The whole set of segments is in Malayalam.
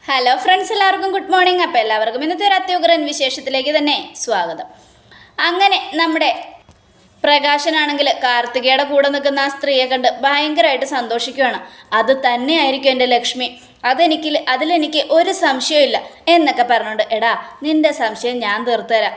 ഹലോ ഫ്രണ്ട്സ്, എല്ലാവർക്കും ഗുഡ് മോർണിംഗ്. അപ്പോൾ എല്ലാവർക്കും ഇന്നത്തെ ഒരു അത്യുഗ്രൻ വിശേഷത്തിലേക്ക് തന്നെ സ്വാഗതം. അങ്ങനെ നമ്മുടെ പ്രകാശനാണെങ്കിൽ കാർത്തികയുടെ കൂടെ നിൽക്കുന്ന ആ സ്ത്രീയെ കണ്ട് ഭയങ്കരമായിട്ട് സന്തോഷിക്കുകയാണ്. അത് തന്നെയായിരിക്കും എൻ്റെ ലക്ഷ്മി, അതിലെനിക്ക് ഒരു സംശയമില്ല എന്നൊക്കെ പറഞ്ഞുകൊണ്ട്, എടാ നിൻ്റെ സംശയം ഞാൻ തീർത്തുതരാം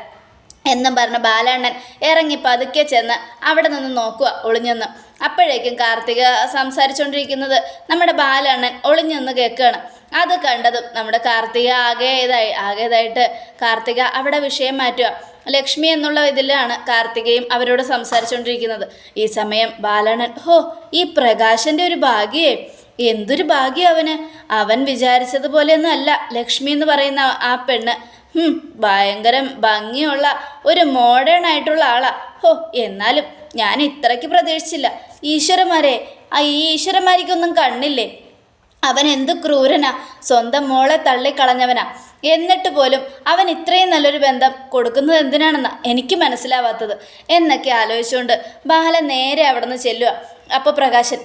എന്നും പറഞ്ഞ ബാലണ്ണൻ ഇറങ്ങി പതുക്കെ ചെന്ന് അവിടെ നിന്ന് നോക്കുക ഒളിഞ്ഞെന്ന്. അപ്പോഴേക്കും കാർത്തിക സംസാരിച്ചുകൊണ്ടിരിക്കുന്നത് നമ്മുടെ ബാലണ്ണൻ ഒളിഞ്ഞെന്ന് കേൾക്കുകയാണ്. അത് കണ്ടതും നമ്മുടെ കാർത്തിക ആകേതായിട്ട് കാർത്തിക അവിടെ വിഷയം മാറ്റുക. ലക്ഷ്മി എന്നുള്ള ഇതിലാണ് കാർത്തികയും അവരോട് സംസാരിച്ചുകൊണ്ടിരിക്കുന്നത്. ഈ സമയം ബാലണ്ണൻ, ഈ പ്രകാശൻ്റെ ഒരു ഭാഗ്യേ, എന്തൊരു ഭാഗ്യം അവൻ വിചാരിച്ചതുപോലെയൊന്നും അല്ല ലക്ഷ്മി എന്ന് പറയുന്ന ആ പെണ്ണ്. ഭയങ്കര ഭംഗിയുള്ള ഒരു മോഡേൺ ആയിട്ടുള്ള ആളാ. എന്നാലും ഞാൻ ഇത്രയ്ക്ക് പ്രതീക്ഷിച്ചില്ല. ഈ ഈശ്വരന്മാർക്കൊന്നും കണ്ണില്ലേ? അവൻ എന്ത് ക്രൂരനാ, സ്വന്തം മോളെ തള്ളിക്കളഞ്ഞവനാ. എന്നിട്ട് പോലും അവൻ ഇത്രയും നല്ലൊരു ബന്ധം കൊടുക്കുന്നത് എന്തിനാണെന്നാ എനിക്ക് മനസ്സിലാവാത്തത് എന്നൊക്കെ ആലോചിച്ചുകൊണ്ട് ബാലൻ നേരെ അവിടെ നിന്ന് ചെല്ലുക. അപ്പോൾ പ്രകാശൻ,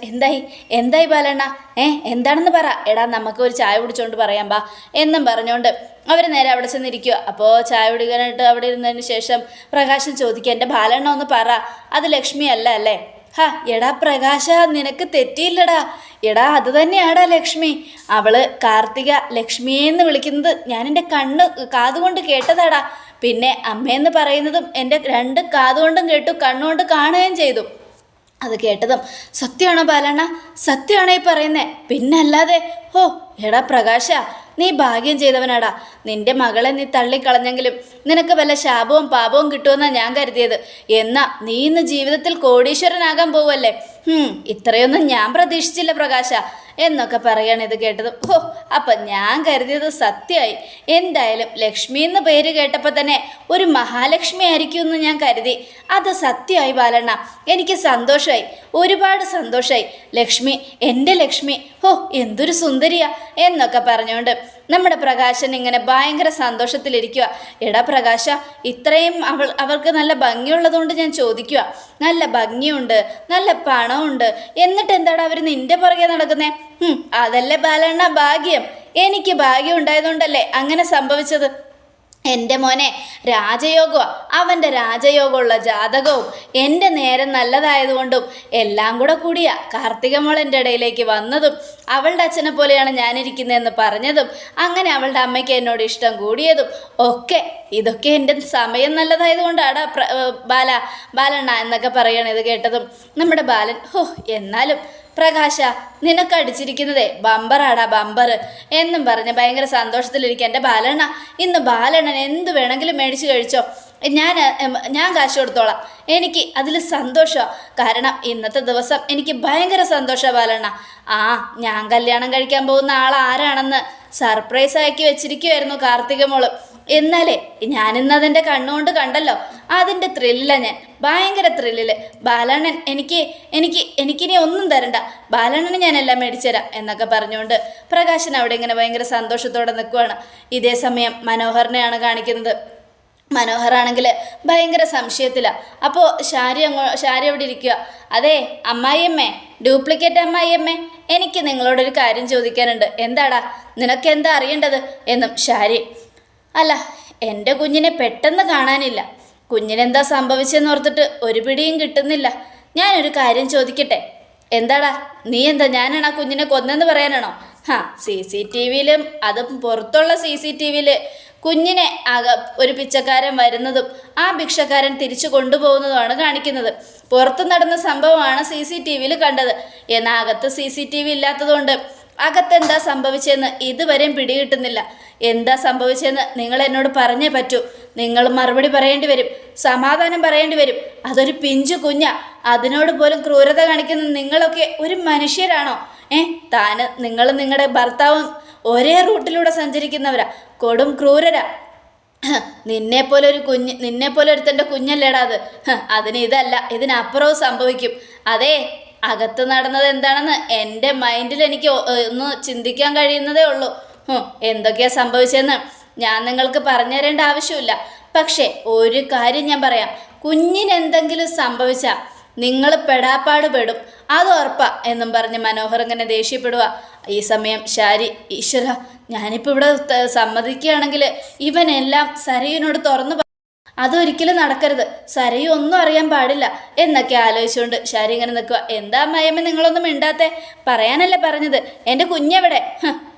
എന്തായി ബാലണ്ണ, എന്താണെന്ന് പറ. എടാ നമുക്ക് ഒരു ചായ കുടിച്ചുകൊണ്ട് പറയാം ബാ എന്നും പറഞ്ഞുകൊണ്ട് അവർ നേരെ അവിടെ ചെന്നിരിക്കുക. അപ്പോൾ ചായ കുടിക്കാനായിട്ട് അവിടെ ഇരുന്നതിന് ശേഷം പ്രകാശൻ ചോദിക്കുക, എൻ്റെ ബാലണ്ണ ഒന്ന് പറ, അത് ലക്ഷ്മി അല്ലേ? എടാ പ്രകാശ, നിനക്ക് തെറ്റിയില്ലടാ. എടാ അത് തന്നെയാടാ ലക്ഷ്മി. അവള് കാർത്തിക ലക്ഷ്മിയെന്ന് വിളിക്കുന്നത് ഞാൻ എൻ്റെ കാതുകൊണ്ട് കേട്ടതാടാ. പിന്നെ അമ്മയെന്ന് പറയുന്നതും എൻ്റെ രണ്ട് കാതുകൊണ്ടും കേട്ടു, കണ്ണുകൊണ്ട് കാണുകയും ചെയ്തു. അത് കേട്ടതും, സത്യമാണോ ബാലണ്ണ? സത്യമാണോ ഈ പറയുന്നേ? പിന്നല്ലാതെ. എടാ പ്രകാശ, നീ ഭാഗ്യം ചെയ്തവനാടാ. നിന്റെ മകളെ നീ തള്ളിക്കളഞ്ഞെങ്കിലും നിനക്ക് വല്ല ശാപവും പാപവും കിട്ടുമെന്നാണ് ഞാൻ കരുതിയത്. എന്നാ നീ ഇന്ന് ജീവിതത്തിൽ കോടീശ്വരനാകാൻ പോവല്ലേ? ഇത്രയൊന്നും ഞാൻ പ്രതീക്ഷിച്ചില്ല പ്രകാശ എന്നൊക്കെ പറയാണ്. ഇത് കേട്ടതും, അപ്പം ഞാൻ കരുതിയത് സത്യമായി. എന്തായാലും ലക്ഷ്മി എന്ന് പേര് കേട്ടപ്പോൾ തന്നെ ഒരു മഹാലക്ഷ്മി ആയിരിക്കും എന്ന് ഞാൻ കരുതി. അത് സത്യമായി ബാലണ്ണ. എനിക്ക് സന്തോഷമായി, ഒരുപാട് സന്തോഷമായി. ലക്ഷ്മി, എൻ്റെ ലക്ഷ്മി, എന്തൊരു സുന്ദരിയാ എന്നൊക്കെ പറഞ്ഞുകൊണ്ട് നമ്മുടെ പ്രകാശൻ ഇങ്ങനെ ഭയങ്കര സന്തോഷത്തിലിരിക്കുക. എടാ പ്രകാശ, ഇത്രയും അവർക്ക് നല്ല ഭംഗിയുള്ളതുകൊണ്ട് ഞാൻ ചോദിക്കുക. നല്ല ഭംഗിയുണ്ട്, നല്ല പണമുണ്ട്, എന്നിട്ട് എന്താടാ അവർ നിന്റെ പുറകെ നടക്കുന്നേ? അതല്ലേ ബാലണ്ണ ഭാഗ്യം. എനിക്ക് ഭാഗ്യം ഉണ്ടായതുകൊണ്ടല്ലേ അങ്ങനെ സംഭവിച്ചത്. എൻ്റെ മോനെ രാജയോഗമാണ്, അവൻ്റെ രാജയോഗമുള്ള ജാതകവും എൻ്റെ നേരം നല്ലതായതുകൊണ്ടും എല്ലാം കൂടിയാ കാർത്തിക മോളൻ്റെ ഇടയിലേക്ക് വന്നതും അവളുടെ അച്ഛനെ പോലെയാണ് ഞാനിരിക്കുന്നതെന്ന് പറഞ്ഞതും അങ്ങനെ അവളുടെ അമ്മയ്ക്ക് എന്നോട് ഇഷ്ടം കൂടിയതും ഇതൊക്കെ എൻ്റെ സമയം നല്ലതായതുകൊണ്ടാണ് ബാലണ്ണ എന്നൊക്കെ പറയണത്. ഇത് കേട്ടതും നമ്മുടെ ബാലൻ, എന്നാലും പ്രകാശ, നിനക്കടിച്ചിരിക്കുന്നതേ ബമ്പറാടാ ബമ്പർ എന്നും പറഞ്ഞ് ഭയങ്കര സന്തോഷത്തിലിരിക്കുക. എൻ്റെ ബാലണ്ണ, ഇന്ന് ബാലണ്ണൻ എന്ത് വേണമെങ്കിലും മേടിച്ച് കഴിച്ചോ, ഞാൻ കാശ് കൊടുത്തോളാം. എനിക്ക് അതിൽ സന്തോഷമാണ്. കാരണം ഇന്നത്തെ ദിവസം എനിക്ക് ഭയങ്കര സന്തോഷമാണ് ബാലണ്ണ. ഞാൻ കല്യാണം കഴിക്കാൻ പോകുന്ന ആളാരാണെന്ന് സർപ്രൈസ് ആക്കി വെച്ചിരിക്കുമായിരുന്നു കാർത്തിക മോള്. എന്നാലേ ഞാനിന്നതിൻ്റെ കണ്ണുകൊണ്ട് കണ്ടല്ലോ, അതിൻ്റെ ത്രില്ലിലാണ് ഞാൻ, ഭയങ്കര ത്രില്ലിൽ. ബാലണ്ണൻ എനിക്കിനി ഒന്നും തരണ്ട, ബാലണ്ണന് ഞാനെല്ലാം മേടിച്ചുതരാം എന്നൊക്കെ പറഞ്ഞുകൊണ്ട് പ്രകാശൻ അവിടെ ഇങ്ങനെ ഭയങ്കര സന്തോഷത്തോടെ നിൽക്കുവാണ്. ഇതേ സമയം മനോഹറിനെയാണ് കാണിക്കുന്നത്. മനോഹറാണെങ്കിൽ ഭയങ്കര സംശയത്തിലാണ്. അപ്പോൾ ഷാരി അവിടെ ഇരിക്കുക. അതെ അമ്മായിയമ്മേ, ഡ്യൂപ്ലിക്കേറ്റ് അമ്മായിയമ്മേ, എനിക്ക് നിങ്ങളോടൊരു കാര്യം ചോദിക്കാനുണ്ട്. എന്താടാ, നിനക്കെന്താ അറിയേണ്ടത് എന്നും ഷാരി. അല്ല, എൻ്റെ കുഞ്ഞിനെ പെട്ടെന്ന് കാണാനില്ല, കുഞ്ഞിനെന്താ സംഭവിച്ചെന്ന് ഓർത്തിട്ട് ഒരു പിടിയും കിട്ടുന്നില്ല. ഞാനൊരു കാര്യം ചോദിക്കട്ടെ? എന്താടാ, നീ എന്താ ഞാനാണ് ആ കുഞ്ഞിനെ കൊന്നെന്ന് പറയാനാണോ? CCTV-യിൽ, അതും പുറത്തുള്ള CCTV-യിൽ കുഞ്ഞിനെ ഒരു പിച്ചക്കാരൻ വരുന്നതും ആ ഭിക്ഷക്കാരൻ തിരിച്ചു കൊണ്ടുപോകുന്നതുമാണ് കാണിക്കുന്നത്. പുറത്ത് നടന്ന സംഭവമാണ് CCTV-യിൽ കണ്ടത്. എന്നാൽ അകത്ത് CCTV ഇല്ലാത്തതുകൊണ്ട് അകത്തെന്താ സംഭവിച്ചതെന്ന് ഇതുവരെയും പിടികിട്ടുന്നില്ല. എന്താ സംഭവിച്ചതെന്ന് നിങ്ങൾ എന്നോട് പറഞ്ഞേ പറ്റൂ. നിങ്ങൾ മറുപടി പറയേണ്ടി വരും, സമാധാനം പറയേണ്ടി വരും. അതൊരു പിഞ്ചു കുഞ്ഞാ, അതിനോട് പോലും ക്രൂരത കാണിക്കുന്ന നിങ്ങളൊക്കെ ഒരു മനുഷ്യരാണോ? നിങ്ങളും നിങ്ങളുടെ ഭർത്താവും ഒരേ റൂട്ടിലൂടെ സഞ്ചരിക്കുന്നവരാ, കൊടും ക്രൂരരാ. നിന്നെപ്പോലെ ഒരുത്തൻ്റെ കുഞ്ഞല്ലേടാ അത്. അതിന് ഇതല്ല, ഇതിനപ്പുറവും സംഭവിക്കും. അതേ, അകത്ത് നടന്നത് എന്താണെന്ന് എൻ്റെ മൈൻഡിൽ എനിക്ക് ഒന്ന് ചിന്തിക്കാൻ കഴിയുന്നതേ ഉള്ളൂ. എന്തൊക്കെയാ സംഭവിച്ചതെന്ന് ഞാൻ നിങ്ങൾക്ക് പറഞ്ഞു തരേണ്ട ആവശ്യമില്ല. പക്ഷേ ഒരു കാര്യം ഞാൻ പറയാം, കുഞ്ഞിനെന്തെങ്കിലും സംഭവിച്ചാൽ നിങ്ങൾ പെടാപ്പാട് പെടും. അത് ഉറപ്പാ എന്നും പറഞ്ഞ് മനോഹർ ഇങ്ങനെ ദേഷ്യപ്പെടുക. ഈ സമയം ശാരി, ഈശ്വര, ഞാനിപ്പോൾ ഇവിടെ സമ്മതിക്കുകയാണെങ്കിൽ ഇവനെല്ലാം സരയുവിനോട് തുറന്നു അതൊരിക്കലും നടക്കരുത്, സരയു ഒന്നും അറിയാൻ പാടില്ല എന്നൊക്കെ ആലോചിച്ചുകൊണ്ട് ശാരി ഇങ്ങനെ നിൽക്കുക. എന്താ അമ്മായിയമ്മ നിങ്ങളൊന്നും മിണ്ടാത്തെ? പറയാനല്ലേ പറഞ്ഞത്. എൻ്റെ കുഞ്ഞെവിടെ?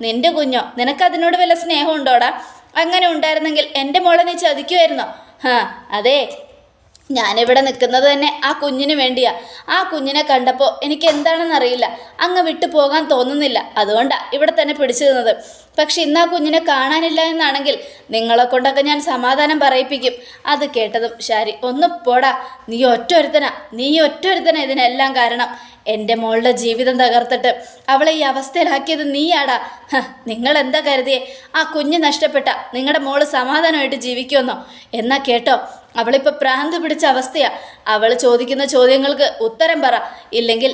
നിന്റെ കുഞ്ഞോ? നിനക്കതിനോട് വല്ല സ്നേഹം ഉണ്ടോടാ? അങ്ങനെ ഉണ്ടായിരുന്നെങ്കിൽ എൻ്റെ മോളെ നീ ചതിക്കുമായിരുന്നോ? അതെ, ഞാനിവിടെ നിൽക്കുന്നത് തന്നെ ആ കുഞ്ഞിന് വേണ്ടിയാ. ആ കുഞ്ഞിനെ കണ്ടപ്പോൾ എനിക്ക് എന്താണെന്നറിയില്ല, അങ്ങ് വിട്ടു പോകാൻ തോന്നുന്നില്ല. അതുകൊണ്ടാണ് ഇവിടെ തന്നെ പിടിച്ചു നിന്നത്. പക്ഷെ ഇന്ന് ആ കുഞ്ഞിനെ കാണാനില്ല എന്നാണെങ്കിൽ നിങ്ങളെ കൊണ്ടൊക്കെ ഞാൻ സമാധാനം പറയിപ്പിക്കും. അത് കേട്ടതും ശാരി, ഒന്ന് പോടാ, നീ ഒറ്റൊരുത്തനാ ഇതിനെല്ലാം കാരണം. എൻ്റെ മോളുടെ ജീവിതം തകർത്തിട്ട് അവളെ ഈ അവസ്ഥയിലാക്കിയത് നീയാടാ. നിങ്ങൾ എന്താ കരുതിയേ ആ കുഞ്ഞ് നഷ്ടപ്പെട്ട നിങ്ങളുടെ മോള് സമാധാനമായിട്ട് ജീവിക്കുമെന്നോ? എന്നാ കേട്ടോ, അവളിപ്പോൾ ഭ്രാന്ത് പിടിച്ച അവസ്ഥയാ. അവൾ ചോദിക്കുന്ന ചോദ്യങ്ങൾക്ക് ഉത്തരം പറ, ഇല്ലെങ്കിൽ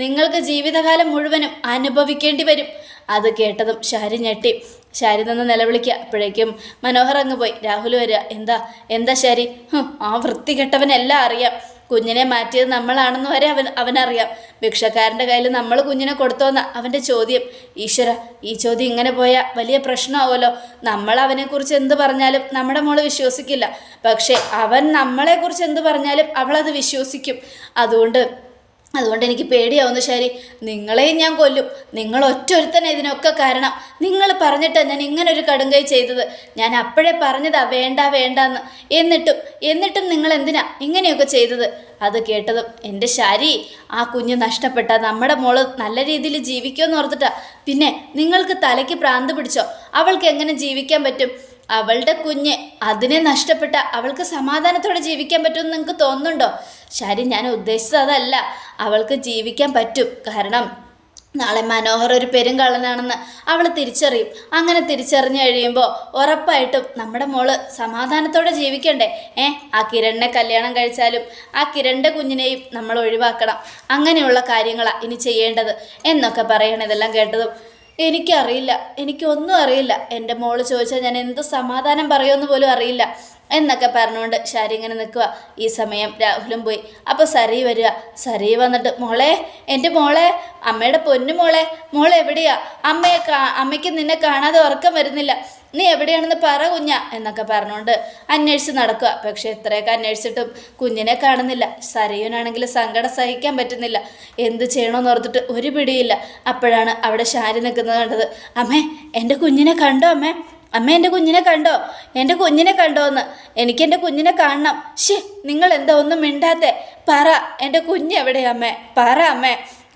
നിങ്ങൾക്ക് ജീവിതകാലം മുഴുവനും അനുഭവിക്കേണ്ടി വരും. അത് കേട്ടതും ശാരി ഞെട്ടി. ശാരി നിന്ന് നിലവിളിക്കുക. അപ്പോഴേക്കും മനോഹർ അങ്ങ് പോയി. രാഹുൽ വരിക. എന്താ ശാരി? ആ വൃത്തികെട്ടവനെല്ലാം അറിയാം. കുഞ്ഞിനെ മാറ്റിയത് നമ്മളാണെന്ന് വരെ അവനറിയാം. ഭിക്ഷക്കാരൻ്റെ കയ്യിൽ നമ്മൾ കുഞ്ഞിനെ കൊടുത്തോന്ന അവൻ്റെ ചോദ്യം. ഈശ്വര, ഈ ചോദ്യം ഇങ്ങനെ പോയാൽ വലിയ പ്രശ്നമാവുമല്ലോ. നമ്മൾ അവനെക്കുറിച്ച് എന്ത് പറഞ്ഞാലും നമ്മുടെ മോള് വിശ്വസിക്കില്ല. പക്ഷേ അവൻ നമ്മളെക്കുറിച്ച് എന്ത് പറഞ്ഞാലും അവളത് വിശ്വസിക്കും. അതുകൊണ്ട് എനിക്ക് പേടിയാവുന്നു ശരി. നിങ്ങളെയും ഞാൻ കൊല്ലും. നിങ്ങൾ ഒറ്റൊരുത്തന്നെ ഇതിനൊക്കെ കാരണം. നിങ്ങൾ പറഞ്ഞിട്ടാണ് ഞാൻ ഇങ്ങനൊരു കടുങ്കൈ ചെയ്തത്. ഞാൻ അപ്പോഴേ പറഞ്ഞതാ വേണ്ടെന്ന്. എന്നിട്ടും നിങ്ങൾ എന്തിനാ ഇങ്ങനെയൊക്കെ ചെയ്തത്? അത് കേട്ടതും എൻ്റെ ശാരി, ആ കുഞ്ഞ് നഷ്ടപ്പെട്ട നമ്മുടെ മോള് നല്ല രീതിയിൽ ജീവിക്കുമെന്ന് ഓർത്തിട്ടാ. പിന്നെ നിങ്ങൾക്ക് തലയ്ക്ക് ഭ്രാന്ത് പിടിച്ചോ? അവൾക്ക് എങ്ങനെ ജീവിക്കാൻ പറ്റും? അവളുടെ കുഞ്ഞ്, അതിനെ നഷ്ടപ്പെട്ട അവൾക്ക് സമാധാനത്തോടെ ജീവിക്കാൻ പറ്റുമെന്ന് നിങ്ങൾക്ക് തോന്നുന്നുണ്ടോ? ശരി, ഞാൻ ഉദ്ദേശിച്ചത് അതല്ല. അവൾക്ക് ജീവിക്കാൻ പറ്റും. കാരണം നാളെ മനോഹർ ഒരു പെരുങ്കള്ളനാണെന്ന് അവൾ തിരിച്ചറിയും. അങ്ങനെ തിരിച്ചറിഞ്ഞു കഴിയുമ്പോൾ ഉറപ്പായിട്ടും നമ്മുടെ മോള് സമാധാനത്തോടെ ജീവിക്കണ്ടേ? ആ കിരണിനെ കല്യാണം കഴിച്ചാലും ആ കിരണിൻ്റെ കുഞ്ഞിനെയും നമ്മൾ ഒഴിവാക്കണം. അങ്ങനെയുള്ള കാര്യങ്ങളാണ് ഇനി ചെയ്യേണ്ടത് എന്നൊക്കെ പറയണം. ഇതെല്ലാം കേട്ടതും എനിക്കറിയില്ല, എനിക്കൊന്നും അറിയില്ല. എൻ്റെ മോള് ചോദിച്ചാൽ ഞാൻ എന്ത് സമാധാനം പറയുമെന്ന് പോലും അറിയില്ല എന്നൊക്കെ പറഞ്ഞുകൊണ്ട് ശാരി ഇങ്ങനെ നിൽക്കുക. ഈ സമയം രാഹുലും പോയി. അപ്പോൾ സരി വരിക. സരി വന്നിട്ട്, മോളെ, എൻ്റെ മോളെ, അമ്മയുടെ പൊന്നു മോളെ എവിടെയാ? അമ്മയ്ക്ക് നിന്നെ കാണാതെ ഉറക്കം വരുന്നില്ല. നീ എവിടെയാണെന്ന് പറ കുഞ്ഞ എന്നൊക്കെ പറഞ്ഞുകൊണ്ട് അന്വേഷിച്ച് നടക്കുക. പക്ഷെ എത്രയൊക്കെ അന്വേഷിച്ചിട്ടും കുഞ്ഞിനെ കാണുന്നില്ല. സരയുനാണെങ്കിൽ സങ്കടം സഹിക്കാൻ പറ്റുന്നില്ല. എന്ത് ചെയ്യണമെന്ന് ഓർത്തിട്ട് ഒരു പിടിയില്ല. അപ്പോഴാണ് അവിടെ ശാരി നിൽക്കുന്നത് കണ്ടത്. അമ്മേ, എൻ്റെ കുഞ്ഞിനെ കണ്ടോ? അമ്മ എൻ്റെ കുഞ്ഞിനെ കണ്ടോ എന്ന്? എനിക്കെൻ്റെ കുഞ്ഞിനെ കാണണം. നിങ്ങൾ എന്താ ഒന്നും മിണ്ടാത്തെ? പറ, എൻ്റെ കുഞ്ഞെവിടെയാ അമ്മേ? പറ അമ്മേ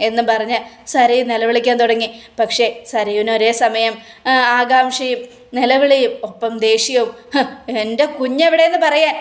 എന്നും പറഞ്ഞ് സരയു നിലവിളിക്കാൻ തുടങ്ങി. പക്ഷേ സരയുവിന് ഒരേ സമയം ആകാംക്ഷയും നിലവിളിയും ഒപ്പം ദേഷ്യവും. എൻ്റെ കുഞ്ഞെവിടെയെന്ന് പറയാൻ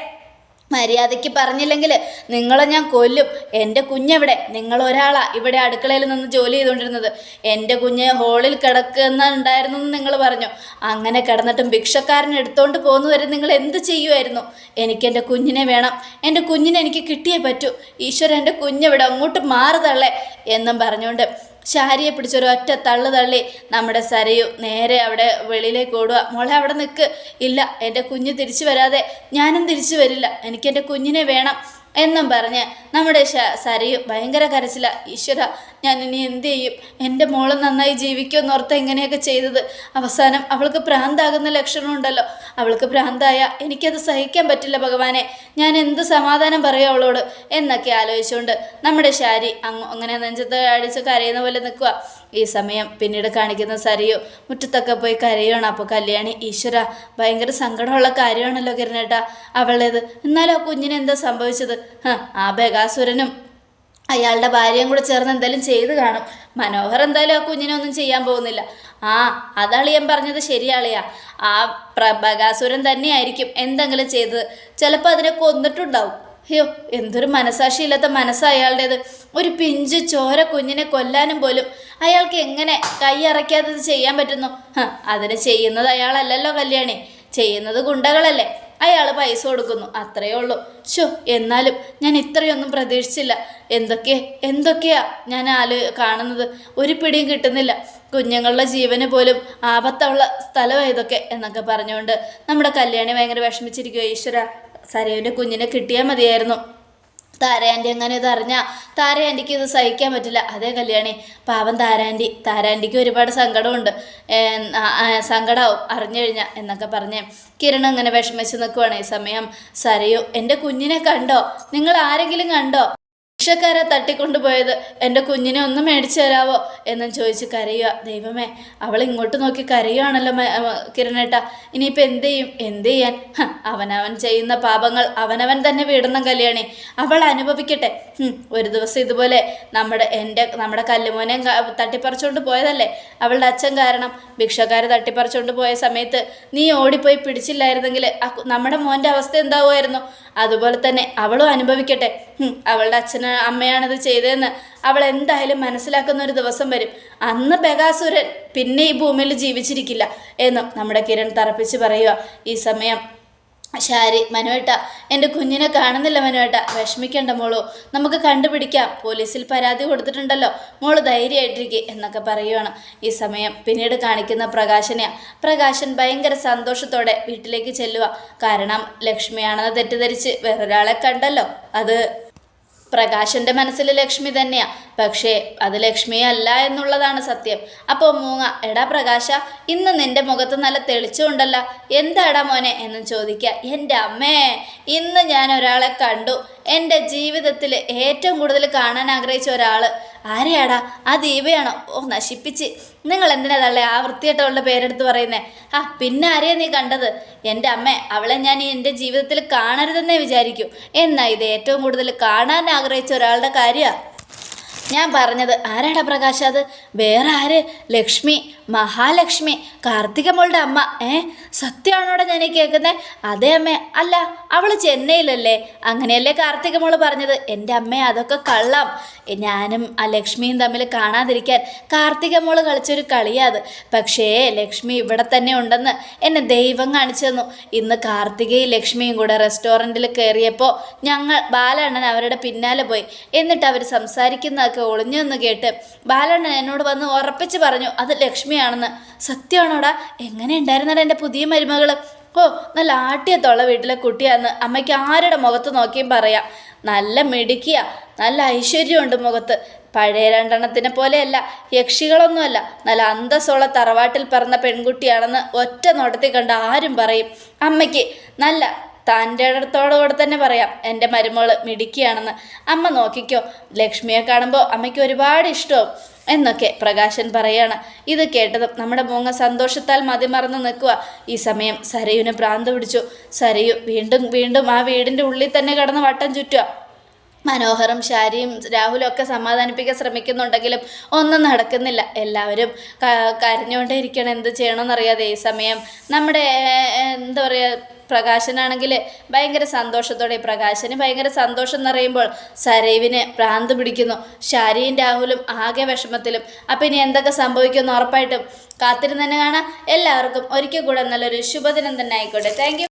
മര്യാദയ്ക്ക് പറഞ്ഞില്ലെങ്കിൽ നിങ്ങളെ ഞാൻ കൊല്ലും. എൻ്റെ കുഞ്ഞെവിടെ? നിങ്ങൾ ഒരാളാ ഇവിടെ അടുക്കളയിൽ നിന്ന് ജോലി ചെയ്തുകൊണ്ടിരുന്നത്. എൻ്റെ കുഞ്ഞ് ഹോളിൽ കിടക്കുന്നുണ്ടായിരുന്നു എന്ന് നിങ്ങൾ പറഞ്ഞു. അങ്ങനെ കിടന്നിട്ടും ഭിക്ഷക്കാരൻ എടുത്തോണ്ട് പോകുന്നവരെ നിങ്ങൾ എന്ത് ചെയ്യുമായിരുന്നു? എനിക്കെൻ്റെ കുഞ്ഞിനെ വേണം. എൻ്റെ കുഞ്ഞിനെ എനിക്ക് കിട്ടിയേ പറ്റൂ. ഈശ്വരൻ, എൻ്റെ കുഞ്ഞെവിടെ? അങ്ങോട്ട് മാറുതള്ളേ എന്നും പറഞ്ഞുകൊണ്ട് ശാരിയെ പിടിച്ചൊരു ഒറ്റ തള്ളി നമ്മുടെ സരയു നേരെ അവിടെ വെളിയിലേക്ക് ഓടുക. മോളെ, അവിടെ നിൽക്ക്. ഇല്ല, എൻ്റെ കുഞ്ഞ് തിരിച്ചു വരാതെ ഞാനും തിരിച്ചു വരില്ല. എനിക്കെൻ്റെ കുഞ്ഞിനെ വേണം എന്നും പറഞ്ഞ് നമ്മുടെ സരയു ഭയങ്കര കരച്ചില. ഈശ്വര, ഞാൻ ഇനി എന്ത് ചെയ്യും? എൻ്റെ മോള് നന്നായി ജീവിക്കുമെന്നോർത്ത് എങ്ങനെയൊക്കെ ചെയ്തത്. അവസാനം അവൾക്ക് ഭ്രാന്താകുന്ന ലക്ഷണമുണ്ടല്ലോ. അവൾക്ക് ഭ്രാന്തായ എനിക്കത് സഹിക്കാൻ പറ്റില്ല ഭഗവാനെ. ഞാൻ എന്ത് സമാധാനം പറയാം അവളോട് എന്നൊക്കെ ആലോചിച്ചുകൊണ്ട് നമ്മുടെ ശാരി അങ്ങനെ നെഞ്ചത്ത് അടിച്ച് കരയുന്ന പോലെ നിൽക്കുക. ഈ സമയം പിന്നീട് കാണിക്കുന്ന സരയു മുറ്റത്തൊക്കെ പോയി കരയുകയാണ്. അപ്പോൾ കല്യാണി, ഈശ്വര, ഭയങ്കര സങ്കടമുള്ള കാര്യമാണല്ലോ കിരണേട്ടാ അവളേത്. എന്നാലും ആ കുഞ്ഞിന് എന്താ സംഭവിച്ചത്? ആ ബകാസുരനും അയാളുടെ ഭാര്യയും കൂടെ ചേർന്ന് എന്തെങ്കിലും ചെയ്ത് കാണും. മനോഹർ എന്തായാലും ആ കുഞ്ഞിനൊന്നും ചെയ്യാൻ പോകുന്നില്ല. അതളിയൻ പറഞ്ഞത് ശരിയാളിയാ. ആ ബകാസുരൻ തന്നെയായിരിക്കും എന്തെങ്കിലും ചെയ്തത്. ചിലപ്പോൾ അതിനെ കൊന്നിട്ടുണ്ടാവും. അയ്യോ, എന്തൊരു മനസാക്ഷിയില്ലാത്ത മനസ്സാ അയാളുടേത്. ഒരു പിഞ്ച് ചോര കുഞ്ഞിനെ കൊല്ലാനും പോലും അയാൾക്ക് എങ്ങനെ കൈയറയ്ക്കാതെ ചെയ്യാൻ പറ്റുന്നു? അതിന് ചെയ്യുന്നത് അയാളല്ലല്ലോ കല്യാണി, ചെയ്യുന്നത് ഗുണ്ടകളല്ലേ. അയാൾ പൈസ കൊടുക്കുന്നു, അത്രയേ ഉള്ളൂ. എന്നാലും ഞാൻ ഇത്രയൊന്നും പ്രതീക്ഷിച്ചില്ല. എന്തൊക്കെയാ ഞാൻ കാണുന്നത്? ഒരു പിടിയും കിട്ടുന്നില്ല. കുഞ്ഞുങ്ങളുടെ ജീവന് പോലും ആപത്തുള്ള സ്ഥലമാണ് ഇതൊക്കെ എന്നൊക്കെ പറഞ്ഞുകൊണ്ട് നമ്മുടെ കല്യാണി ഭയങ്കര വിഷമിച്ചിരിക്കുക. ഈശ്വര, സരയുവിൻ്റെ കുഞ്ഞിനെ കിട്ടിയാൽ മതിയായിരുന്നു. താരാൻറ്റി എങ്ങനെ ഇത് അറിഞ്ഞാൽ താരാൻറ്റിക്ക് ഇത് സഹിക്കാൻ പറ്റില്ല. അതേ കല്യാണി, പാവം താരാൻറ്റിക്ക് ഒരുപാട് സങ്കടമുണ്ട്, സങ്കടമാവും അറിഞ്ഞു കഴിഞ്ഞാൽ എന്നൊക്കെ പറഞ്ഞ് കിരൺ ഇങ്ങനെ വിഷമിച്ച് നിൽക്കുവാണ്. ഈ സമയം സരയു, എൻ്റെ കുഞ്ഞിനെ കണ്ടോ, നിങ്ങൾ ആരെങ്കിലും കണ്ടോ, ഭിക്ഷക്കാരെ തട്ടിക്കൊണ്ടുപോയത്, എൻ്റെ കുഞ്ഞിനെ ഒന്ന് മേടിച്ചു തരാവോ എന്നും ചോദിച്ച് കരയുക. ദൈവമേ, അവൾ ഇങ്ങോട്ട് നോക്കി കരയുവാണല്ലോ കിരണേട്ട. ഇനിയിപ്പോൾ എന്ത് ചെയ്യാൻ? അവനവൻ ചെയ്യുന്ന പാപങ്ങൾ അവനവൻ തന്നെ വിടണം കല്യാണി, അവൾ അനുഭവിക്കട്ടെ. ഒരു ദിവസം ഇതുപോലെ നമ്മുടെ കല്ലുമോനെ തട്ടിപ്പറിച്ചുകൊണ്ട് പോയതല്ലേ അവളുടെ അച്ഛൻ കാരണം. ഭിക്ഷക്കാരെ തട്ടിപ്പറിച്ചുകൊണ്ട് പോയ സമയത്ത് നീ ഓടിപ്പോയി പിടിച്ചില്ലായിരുന്നെങ്കിൽ നമ്മുടെ മോൻ്റെ അവസ്ഥ എന്താവുമായിരുന്നു? അതുപോലെ തന്നെ അവളും അനുഭവിക്കട്ടെ. അവളുടെ അമ്മയാണിത് ചെയ്തതെന്ന് അവൾ എന്തായാലും മനസ്സിലാക്കുന്ന ഒരു ദിവസം വരും. അന്ന് ബകാസുരൻ പിന്നെ ഈ ഭൂമിയിൽ ജീവിച്ചിരിക്കില്ല എന്നും നമ്മുടെ കിരൺ തറപ്പിച്ച് പറയുക. ഈ സമയം ശാരി, മനുവേട്ട, എൻ്റെ കുഞ്ഞിനെ കാണുന്നില്ല മനുവേട്ട, വിഷമിക്കേണ്ട മോളൂ, നമുക്ക് കണ്ടുപിടിക്കാം, പോലീസിൽ പരാതി കൊടുത്തിട്ടുണ്ടല്ലോ, മോള് ധൈര്യമായിട്ടിരിക്കുക എന്നൊക്കെ പറയുവാണ്. ഈ സമയം പിന്നീട് കാണിക്കുന്ന പ്രകാശൻ ഭയങ്കര സന്തോഷത്തോടെ വീട്ടിലേക്ക് ചെല്ലുക. കാരണം ലക്ഷ്മിയാണെന്ന് തെറ്റിദ്ധരിച്ച് വേറൊരാളെ കണ്ടല്ലോ. അത് പ്രകാശൻ്റെ മനസ്സിൽ ലക്ഷ്മി തന്നെയാണ്, പക്ഷേ അത് ലക്ഷ്മിയല്ല എന്നുള്ളതാണ് സത്യം. അപ്പോൾ മൂങ്ങ, എടാ പ്രകാശ, ഇന്ന് നിൻ്റെ മുഖത്ത് നല്ല തെളിച്ചുണ്ടല്ലോ, എന്താടാ മോനെ എന്നും ചോദിക്കുക. എൻ്റെ അമ്മേ, ഇന്ന് ഞാൻ ഒരാളെ കണ്ടു, എൻ്റെ ജീവിതത്തിൽ ഏറ്റവും കൂടുതൽ കാണാൻ ആഗ്രഹിച്ച ഒരാൾ. ആരെയാടാ? ആ ദീപയാണോ? ഓ നശിപ്പിച്ച്, നിങ്ങൾ എന്തിനാ തള്ളേ ആ വൃത്തിയായിട്ടുള്ള പേരെടുത്ത് പറയുന്നേ? പിന്നെ ആരെയാ നീ കണ്ടത്? എൻ്റെ അമ്മേ, അവളെ ഞാൻ എൻ്റെ ജീവിതത്തിൽ കാണരുതെന്നേ വിചാരിക്കൂ. എന്നാ ഇത് ഏറ്റവും കൂടുതൽ കാണാൻ ആഗ്രഹിച്ച ഒരാളുടെ കാര്യമാണ് ഞാൻ പറഞ്ഞത്. ആരാടാ പ്രകാശ് അത്? വേറെ ആര്? ലക്ഷ്മി, മഹാലക്ഷ്മി, കാർത്തിക മോളുടെ അമ്മ. സത്യമാണോടെ ഞാൻ കേൾക്കുന്നത്? അതേ അമ്മേ. അല്ല, അവൾ ചെന്നൈയിലല്ലേ? അങ്ങനെയല്ലേ കാർത്തിക മോള് പറഞ്ഞത്? എൻ്റെ അമ്മേ, അതൊക്കെ കള്ളം. ഞാനും ആ ലക്ഷ്മിയും തമ്മിൽ കാണാതിരിക്കാൻ കാർത്തിക മോള് കളിച്ചൊരു കളിയാത്. പക്ഷേ ലക്ഷ്മി ഇവിടെ തന്നെ ഉണ്ടെന്ന് എന്നെ ദൈവം കാണിച്ചു തന്നു. ഇന്ന് കാർത്തികയും ലക്ഷ്മിയും കൂടെ റെസ്റ്റോറൻറ്റിൽ കയറിയപ്പോൾ ബാലണ്ണൻ അവരുടെ പിന്നാലെ പോയി. എന്നിട്ട് അവർ സംസാരിക്കുന്നതൊക്കെ ഒളിഞ്ഞെന്ന് കേട്ട് ബാലണ്ണൻ എന്നോട് വന്ന് ഉറപ്പിച്ച് പറഞ്ഞു അത് ലക്ഷ്മിയാണെന്ന്. സത്യമാണോടാ? എങ്ങനെ ഉണ്ടായിരുന്നടാ എൻ്റെ പുതിയ മരുമകൾ? ഓ, നല്ല ആട്ടിയത്തുള്ള വീട്ടിലെ കുട്ടിയാന്ന് അമ്മയ്ക്ക് ആരുടെ മുഖത്ത് നോക്കിയും പറയാം. നല്ല മിടുക്കിയ, നല്ല ഐശ്വര്യമുണ്ട് മുഖത്ത്. പഴയ രണ്ടെണ്ണത്തിനെ പോലെയല്ല, യക്ഷികളൊന്നുമല്ല, നല്ല അന്തസ്സുള്ള തറവാട്ടിൽ പിറന്ന പെൺകുട്ടിയാണെന്ന് ഒറ്റ നോട്ടത്തിൽ കണ്ട് ആരും പറയും. അമ്മയ്ക്ക് നല്ല തൻ്റെ ഇടത്തോടുകൂടെ തന്നെ പറയാം എൻ്റെ മരുമകൾ മിടുക്കിയാണെന്ന്. അമ്മ നോക്കിക്കോ, ലക്ഷ്മിയെ കാണുമ്പോൾ അമ്മയ്ക്ക് ഒരുപാട് ഇഷ്ടവും എന്നൊക്കെ പ്രകാശൻ പറയാണ്. ഇത് കേട്ടതും നമ്മുടെ മൂങ്ങ സന്തോഷത്താൽ മതിമറന്ന് നിൽക്കുക. ഈ സമയം സരയുവിന് ഭ്രാന്ത് പിടിച്ചു. സരയു വീണ്ടും ആ വീടിൻ്റെ ഉള്ളിൽ തന്നെ കിടന്ന് വട്ടം ചുറ്റുക. മനോഹറും ശാരിയും രാഹുലും ഒക്കെ സമാധാനിപ്പിക്കാൻ ശ്രമിക്കുന്നുണ്ടെങ്കിലും ഒന്നും നടക്കുന്നില്ല. എല്ലാവരും കരഞ്ഞുകൊണ്ടേ ഇരിക്കണം, എന്ത് ചെയ്യണമെന്നറിയാതെ. ഈ സമയം നമ്മുടെ എന്താ പറയുക, പ്രകാശനാണെങ്കിൽ ഭയങ്കര സന്തോഷത്തോടെ, പ്രകാശന് ഭയങ്കര സന്തോഷം എന്ന് പറയുമ്പോൾ സരയുവിന് ഭ്രാന്ത് പിടിക്കുന്നു. ശാരിയും രാഹുലും ആകെ വിഷമത്തിലും. അപ്പം ഇനി എന്തൊക്കെ സംഭവിക്കുമെന്ന് ഉറപ്പായിട്ടും കാത്തിരുന്ന് തന്നെ കാണാം. എല്ലാവർക്കും ഒരിക്കൽ കൂടെ നല്ലൊരു ശുഭദിനം തന്നെ ആയിക്കോട്ടെ. Thank you.